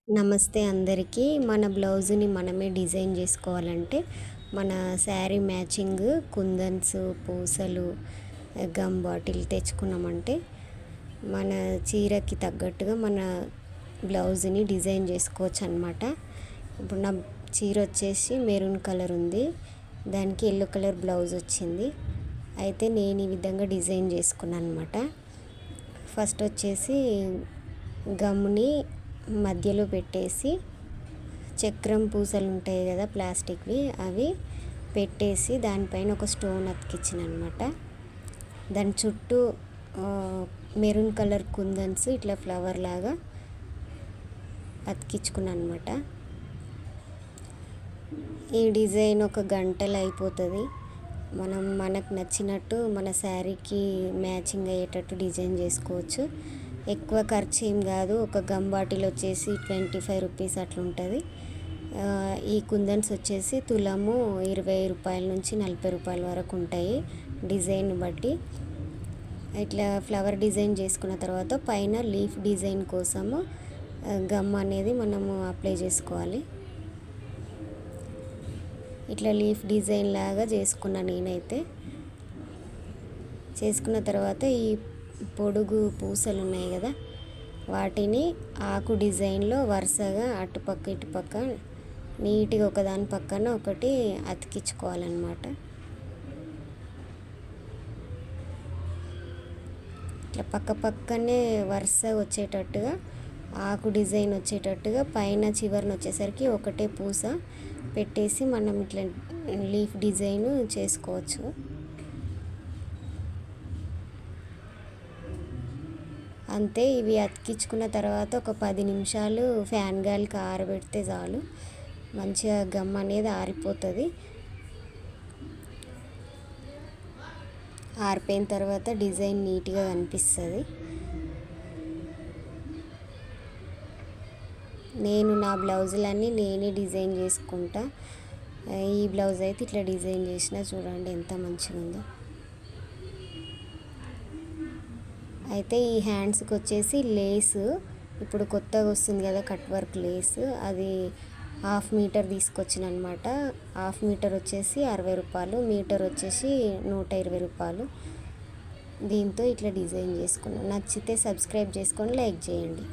నమస్తే అందరికీ. మన బ్లౌజ్‌ని మనమే డిజైన్ జేసుకోవాలంటే, మన శారీ మ్యాచింగ్ కుందన్స్, పూసలు, గమ్ బాటిల్ తెచ్చుకున్నామంటే, మన చీరకి తగ్గట్టుగా మన బ్లౌజ్‌ని డిజైన్ జేసుకోవచ్చనమాట. ఇప్పుడు నా చీర వచ్చేసి మెరూన్ కలర్ ఉంది. దానికి యెల్లో కలర్ బ్లౌజ్ వచ్చింది. అయితే నేను ఈ విధంగా డిజైన్ చేసుకున్నాను అనమాట. ఫస్ట్ వచ్చేసి గమ్‌ని మధ్యలో పెట్టేసి చక్రం పూసలు ఉంటాయి కదా ప్లాస్టిక్వి, అవి పెట్టేసి దానిపైన ఒక స్టోన్ అతికించిన అనమాట. దాని చుట్టూ మెరూన్ కలర్ కుందన్స్ ఇట్లా ఫ్లవర్ లాగా అతికించుకున్నాను అనమాట. ఈ డిజైన్ ఒక గంటలో అయిపోతుంది. మనకు నచ్చినట్టు మన శారీకి మ్యాచింగ్ అయ్యేటట్టు డిజైన్ చేసుకోవచ్చు. ఎక్కువ ఖర్చు ఏం కాదు. ఒక గమ్ బాటిల్ వచ్చేసి 25 రూపీస్ అట్లా ఉంటుంది. ఈ కుందన్స్ వచ్చేసి తులము 20 రూపాయల నుంచి 40 రూపాయల వరకు ఉంటాయి డిజైన్ బట్టి. ఇట్లా ఫ్లవర్ డిజైన్ చేసుకున్న తర్వాత పైన లీఫ్ డిజైన్ కోసము గమ్ అనేది మనము అప్లై చేసుకోవాలి. ఇట్లా లీఫ్ డిజైన్ లాగా చేసుకున్నాను నేనైతే. చేసుకున్న తర్వాత ఈ పొడుగు పూసలు ఉన్నాయి కదా, వాటిని ఆకు డిజైన్లో వరుసగా అటుపక్క ఇటుపక్క నీట్గా ఒకదాని పక్కన ఒకటి అతికించుకోవాలన్నమాట. ఇట్లా పక్క పక్కనే వరుస వచ్చేటట్టుగా ఆకు డిజైన్ వచ్చేటట్టుగా పైన చివరన వచ్చేసరికి ఒకటే పూస పెట్టేసి మనం ఇట్లా లీఫ్ డిజైన్ చేసుకోవచ్చు. అంతే. ఇవి అతికించుకున్న తర్వాత ఒక 10 నిమిషాలు ఫ్యాన్ గాలికి ఆరబెడితే చాలు, మంచిగా గమ్ అనేది ఆరిపోతుంది. ఆరిపోయిన తర్వాత డిజైన్ నీట్గా కనిపిస్తుంది. నేను నా బ్లౌజులన్నీ నేనే డిజైన్ చేసుకుంటా. ఈ బ్లౌజ్ అయితే ఇట్లా డిజైన్ చేసిన, చూడండి ఎంత మంచిగా ఉందో. అయితే ఈ హ్యాండ్స్కి వచ్చేసి లేసు ఇప్పుడు కొత్తగా వస్తుంది కదా కట్ వర్క్ లేస్, అది 1/2 మీటర్ తీసుకొచ్చిన అనమాట. 1/2 మీటర్ వచ్చేసి 60 రూపాయలు, మీటర్ వచ్చేసి 120 రూపాయలు. దీంతో ఇట్లా డిజైన్ చేసుకున్నాను. నచ్చితే సబ్స్క్రైబ్ చేసుకొని లైక్ చేయండి.